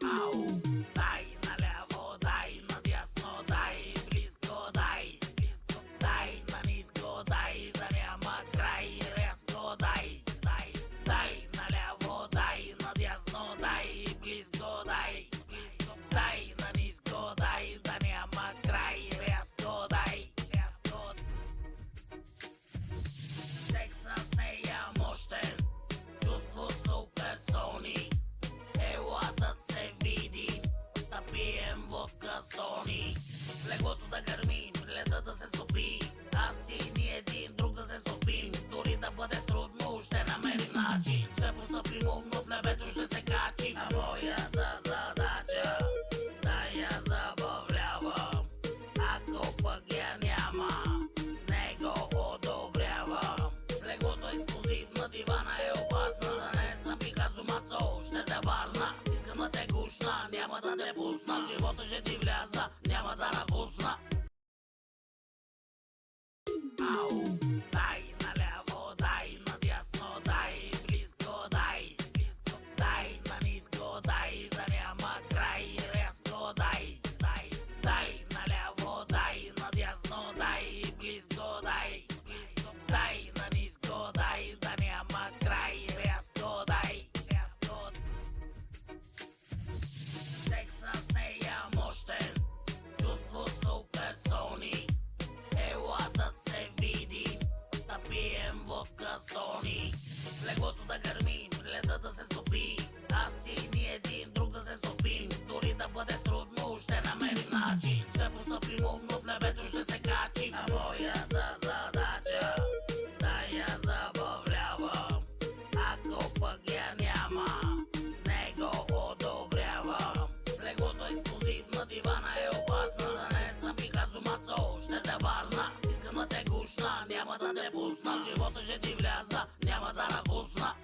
Ау, дай наляво, дай надясно, дай близко, дай близко, дай на ниско, дай да няма край, резко, дай наляво, дай надясно, дай близко, дай близко, дай на ниско, дай да няма край, резко, дай резко. Секс с нея мощен, чувство суперсоник. Ела да се видим, да пием водка с тони. Леглото да гърмим, леда да се стопи. Аз ти ни един друг да се стопим. Дори да бъде трудно, ще намерим начин. Ще постъпим умно, в небето ще се качим. А моята задача да я забавлявам. Ако пък я няма, не го одобрявам. Леглото експлозив на дивана е опасна. За не съм Пикасо Мацо, ще те варна. Искам да те гушна, няма да те пусна. В живота ще ти вляза, няма да напусна. Ау, дай наляво, дай надясно, дай близко, дай близко, дай на ниско, дай да няма край, резко, дай наляво, дай надясно, дай близко, дай близко, дай на ниско, дай да няма край, резко, дай резко. Секс с нея мощен, чувство суперсоник. Ела да се видим, да пием водка с тони. Леглото да гърмим, леда да се стопи. Аз ти ни един друг да се стопим. Дори да бъде трудно, ще намерим начин. Ще постъпим умно, в небето ще се качим. А моята задача да я забавлявам. Ако пък я няма, не го одобрявам. Леглото експлозив на дивана е опасна. За не съм Пикасо Мацо, ще те варна. Искам да те гушна, няма да те пусна. В живота ще ти вляза, няма да напусна.